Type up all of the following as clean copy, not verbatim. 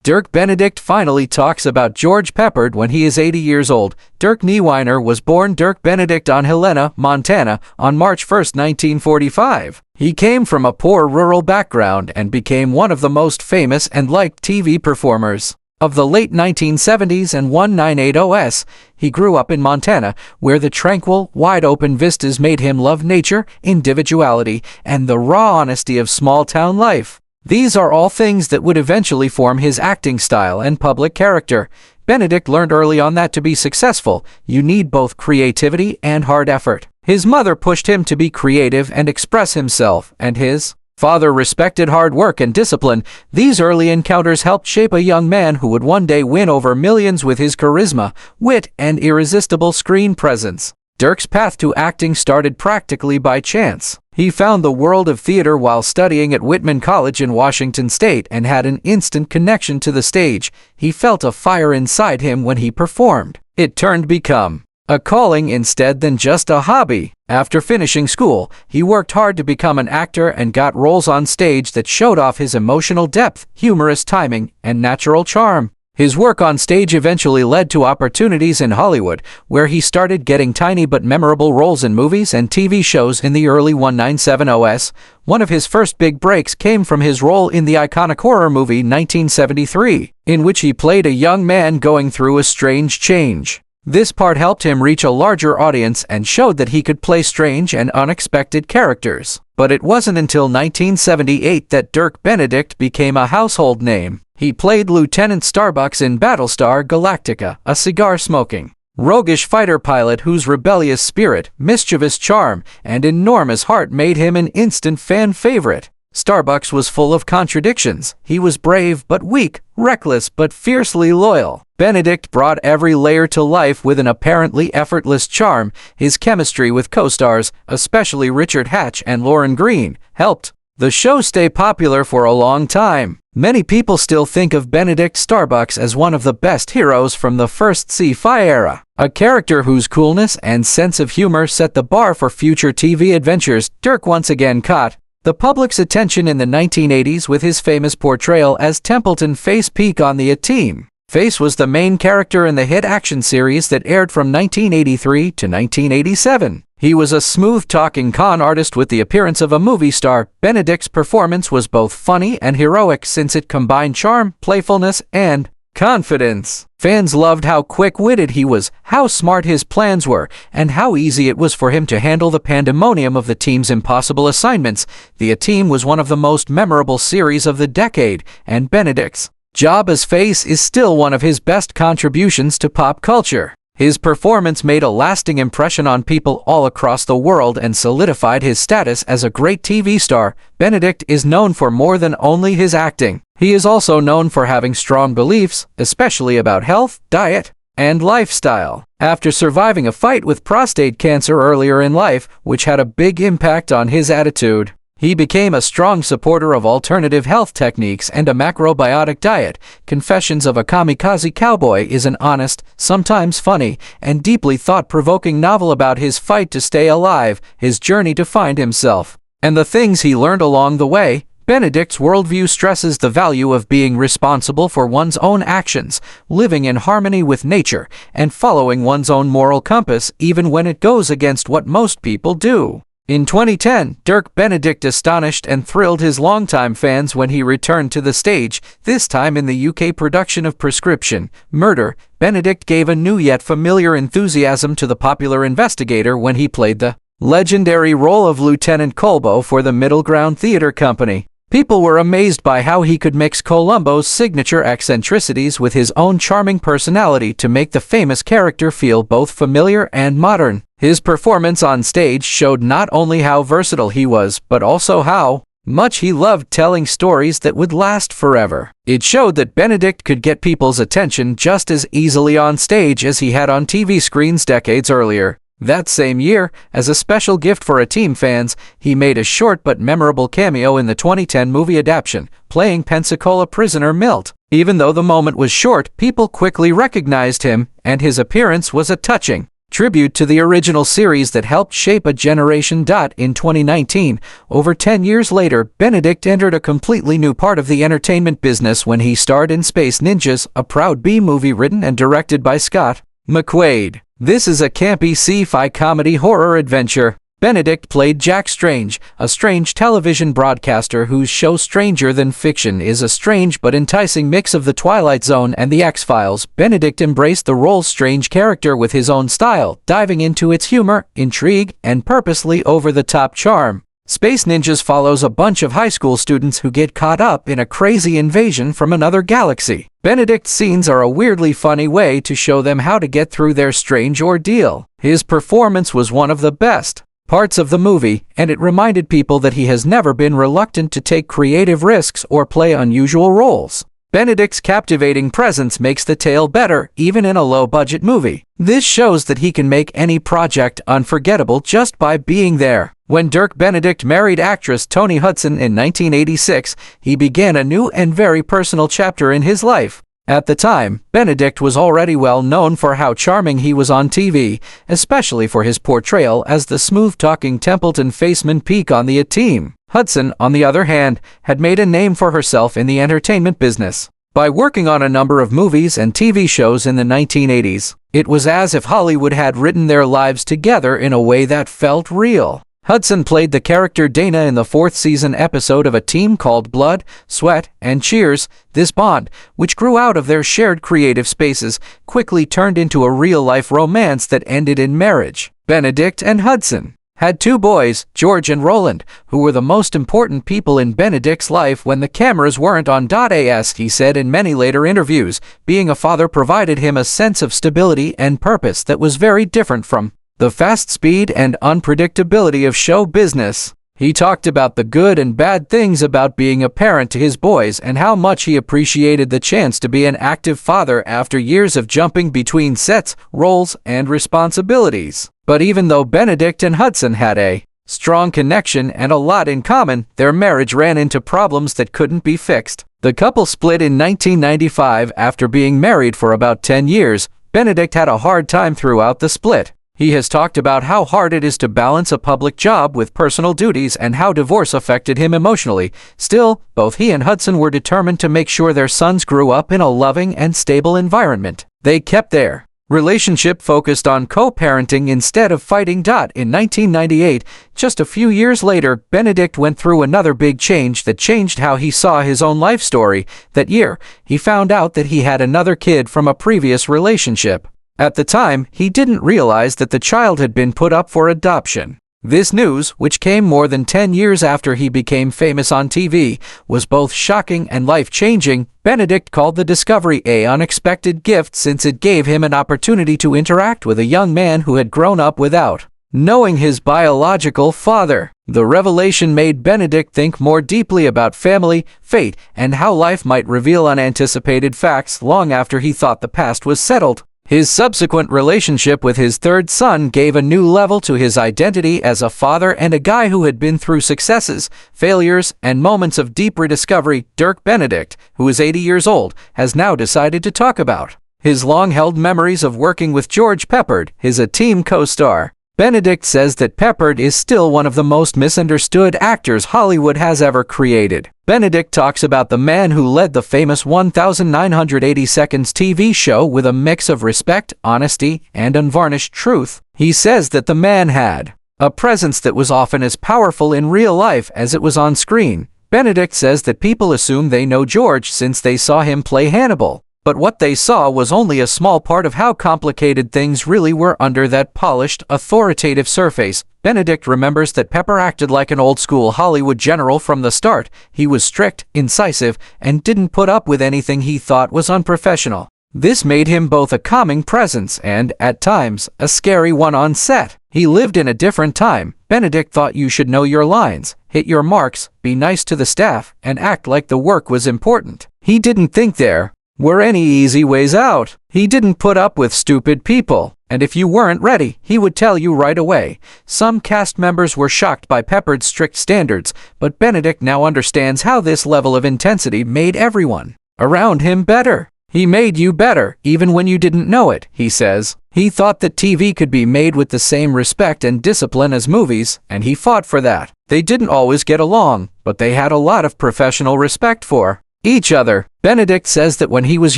Dirk Benedict finally talks about George Peppard when he is 80 years old. Dirk Nieweiner was born Dirk Benedict on Helena, Montana, on March 1, 1945. He came from a poor rural background and became one of the most famous and liked TV performers of the late 1970s and 1980s. He grew up in Montana, where the tranquil, wide-open vistas made him love nature, individuality, and the raw honesty of small-town life. These are all things that would eventually form his acting style and public character. Benedict learned early on that to be successful, you need both creativity and hard effort. His mother pushed him to be creative and express himself, and his father respected hard work and discipline. These early encounters helped shape a young man who would one day win over millions with his charisma, wit, and irresistible screen presence. Dirk's path to acting started practically by chance. He found the world of theater while studying at Whitman College in Washington State and had an instant connection to the stage. He felt a fire inside him when he performed. It turned become a calling instead than just a hobby. After finishing school, he worked hard to become an actor and got roles on stage that showed off his emotional depth, humorous timing, and natural charm. His work on stage eventually led to opportunities in Hollywood, where he started getting tiny but memorable roles in movies and TV shows in the early 1970s. One of his first big breaks came from his role in the iconic horror movie 1973, in which he played a young man going through a strange change. This part helped him reach a larger audience and showed that he could play strange and unexpected characters. But it wasn't until 1978 that Dirk Benedict became a household name. He played Lieutenant Starbucks in Battlestar Galactica, a cigar-smoking, roguish fighter pilot whose rebellious spirit, mischievous charm, and enormous heart made him an instant fan favorite. Starbucks was full of contradictions. He was brave but weak, reckless but fiercely loyal. Benedict brought every layer to life with an apparently effortless charm. His chemistry with co-stars, especially Richard Hatch and Lauren Green, helped the show stay popular for a long time. Many people still think of Benedict Starbucks as one of the best heroes from the first sci-fi era, a character whose coolness and sense of humor set the bar for future TV adventures. Dirk once again caught the public's attention in the 1980s with his famous portrayal as Templeton Face Peak on the A-Team. Face was the main character in the hit action series that aired from 1983 to 1987. He was a smooth-talking con artist with the appearance of a movie star. Benedict's performance was both funny and heroic since it combined charm, playfulness, and confidence. Fans loved how quick-witted he was, how smart his plans were, and how easy it was for him to handle the pandemonium of the team's impossible assignments. The A-Team was one of the most memorable series of the decade, and Benedict's job as Face is still one of his best contributions to pop culture. His performance made a lasting impression on people all across the world and solidified his status as a great TV star. Benedict is known for more than only his acting. He is also known for having strong beliefs, especially about health, diet, and lifestyle. After surviving a fight with prostate cancer earlier in life, which had a big impact on his attitude, he became a strong supporter of alternative health techniques and a macrobiotic diet. Confessions of a Kamikaze Cowboy is an honest, sometimes funny, and deeply thought-provoking novel about his fight to stay alive, his journey to find himself, and the things he learned along the way. Benedict's worldview stresses the value of being responsible for one's own actions, living in harmony with nature, and following one's own moral compass even when it goes against what most people do. In 2010, Dirk Benedict astonished and thrilled his longtime fans when he returned to the stage, this time in the UK production of Prescription Murder. Benedict gave a new yet familiar enthusiasm to the popular investigator when he played the legendary role of Lieutenant Colbo for the Middle Ground Theatre Company. People were amazed by how he could mix Columbo's signature eccentricities with his own charming personality to make the famous character feel both familiar and modern. His performance on stage showed not only how versatile he was, but also how much he loved telling stories that would last forever. It showed that Benedict could get people's attention just as easily on stage as he had on TV screens decades earlier. That same year, as a special gift for A-Team fans, he made a short but memorable cameo in the 2010 movie adaptation, playing Pensacola prisoner Milt. Even though the moment was short, people quickly recognized him, and his appearance was a touching tribute to the original series that helped shape a generation. In 2019, over 10 years later, Benedict entered a completely new part of the entertainment business when he starred in Space Ninjas, a proud B-movie written and directed by Scott McQuaid. This is a campy sci-fi comedy horror adventure. Benedict played Jack Strange, a strange television broadcaster whose show Stranger Than Fiction is a strange but enticing mix of The Twilight Zone and The X-Files. Benedict embraced the role's strange character with his own style, diving into its humor, intrigue, and purposely over-the-top charm. Space Ninjas follows a bunch of high school students who get caught up in a crazy invasion from another galaxy. Benedict's scenes are a weirdly funny way to show them how to get through their strange ordeal. His performance was one of the best parts of the movie, and it reminded people that he has never been reluctant to take creative risks or play unusual roles. Benedict's captivating presence makes the tale better, even in a low-budget movie. This shows that he can make any project unforgettable just by being there. When Dirk Benedict married actress Toni Hudson in 1986, he began a new and very personal chapter in his life. At the time, Benedict was already well known for how charming he was on TV, especially for his portrayal as the smooth-talking Templeton Faceman peak on the A-Team. Hudson, on the other hand, had made a name for herself in the entertainment business. By working on a number of movies and TV shows in the 1980s, it was as if Hollywood had written their lives together in a way that felt real. Hudson played the character Dana in the 4th season episode of A Team called Blood, Sweat, and Cheers. This bond, which grew out of their shared creative spaces, quickly turned into a real-life romance that ended in marriage. Benedict and Hudson had 2 boys, George and Roland, who were the most important people in Benedict's life when the cameras weren't on. As he said in many later interviews, being a father provided him a sense of stability and purpose that was very different from the fast speed and unpredictability of show business. He talked about the good and bad things about being a parent to his boys and how much he appreciated the chance to be an active father after years of jumping between sets, roles, and responsibilities. But even though Benedict and Hudson had a strong connection and a lot in common, their marriage ran into problems that couldn't be fixed. The couple split in 1995 after being married for about 10 years. Benedict had a hard time throughout the split. He has talked about how hard it is to balance a public job with personal duties and how divorce affected him emotionally. Still, both he and Hudson were determined to make sure their sons grew up in a loving and stable environment. They kept their relationship focused on co-parenting instead of fighting. In 1998, just a few years later, Benedict went through another big change that changed how he saw his own life story. That year, he found out that he had another kid from a previous relationship. At the time, he didn't realize that the child had been put up for adoption. This news, which came more than 10 years after he became famous on TV, was both shocking and life-changing. Benedict called the discovery an unexpected gift since it gave him an opportunity to interact with a young man who had grown up without knowing his biological father. The revelation made Benedict think more deeply about family, fate, and how life might reveal unanticipated facts long after he thought the past was settled. His subsequent relationship with his 3rd son gave a new level to his identity as a father and a guy who had been through successes, failures, and moments of deep rediscovery. Dirk Benedict, who is 80 years old, has now decided to talk about his long-held memories of working with George Peppard, his A-Team co-star. Benedict says that Peppard is still one of the most misunderstood actors Hollywood has ever created. Benedict talks about the man who led the famous 1980 Seconds TV show with a mix of respect, honesty, and unvarnished truth. He says that the man had a presence that was often as powerful in real life as it was on screen. Benedict says that people assume they know George since they saw him play Hannibal. But what they saw was only a small part of how complicated things really were under that polished, authoritative surface. Benedict remembers that Pepper acted like an old-school Hollywood general from the start. He was strict, incisive, and didn't put up with anything he thought was unprofessional. This made him both a calming presence and, at times, a scary one on set. He lived in a different time. Benedict thought you should know your lines, hit your marks, be nice to the staff, and act like the work was important. He didn't think there were any easy ways out. He didn't put up with stupid people, and if you weren't ready, he would tell you right away. Some cast members were shocked by Peppard's strict standards, but Benedict now understands how this level of intensity made everyone around him better. He made you better, even when you didn't know it, he says. He thought that TV could be made with the same respect and discipline as movies, and he fought for that. They didn't always get along, but they had a lot of professional respect for each other. Benedict says that when he was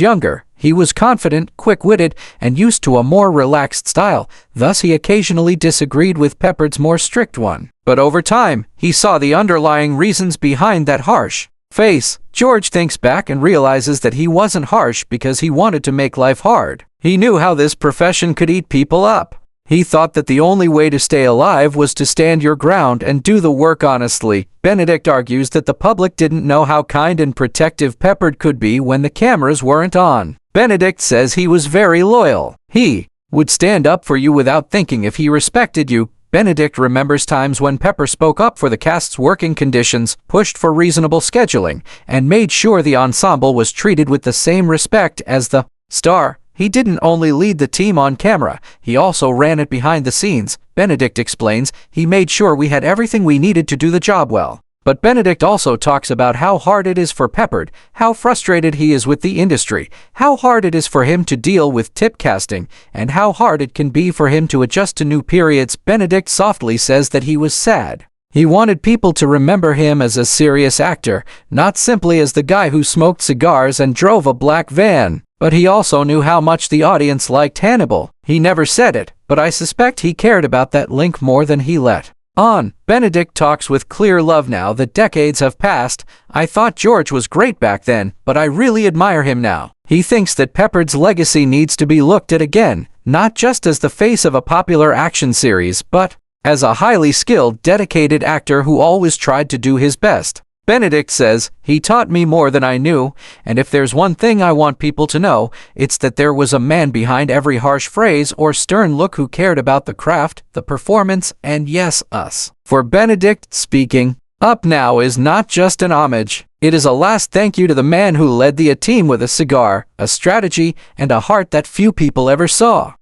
younger, he was confident, quick-witted, and used to a more relaxed style, thus he occasionally disagreed with Peppard's more strict one. But over time, he saw the underlying reasons behind that harsh face. George thinks back and realizes that he wasn't harsh because he wanted to make life hard. He knew how this profession could eat people up. He thought that the only way to stay alive was to stand your ground and do the work honestly. Benedict argues that the public didn't know how kind and protective Peppard could be when the cameras weren't on. Benedict says he was very loyal. He would stand up for you without thinking if he respected you. Benedict remembers times when Peppard spoke up for the cast's working conditions, pushed for reasonable scheduling, and made sure the ensemble was treated with the same respect as the star. He didn't only lead the team on camera, he also ran it behind the scenes. Benedict explains, he made sure we had everything we needed to do the job well. But Benedict also talks about how hard it is for Peppard, how frustrated he is with the industry, how hard it is for him to deal with typecasting, and how hard it can be for him to adjust to new periods. Benedict softly says that he was sad. He wanted people to remember him as a serious actor, not simply as the guy who smoked cigars and drove a black van. But he also knew how much the audience liked Hannibal. He never said it, but I suspect he cared about that link more than he let on. Benedict talks with clear love now that decades have passed. I thought George was great back then, but I really admire him now. He thinks that Peppard's legacy needs to be looked at again, not just as the face of a popular action series, but as a highly skilled, dedicated actor who always tried to do his best. Benedict says, he taught me more than I knew, and if there's one thing I want people to know, it's that there was a man behind every harsh phrase or stern look who cared about the craft, the performance, and yes, us. For Benedict, speaking up now is not just an homage. It is a last thank you to the man who led the team with a cigar, a strategy, and a heart that few people ever saw.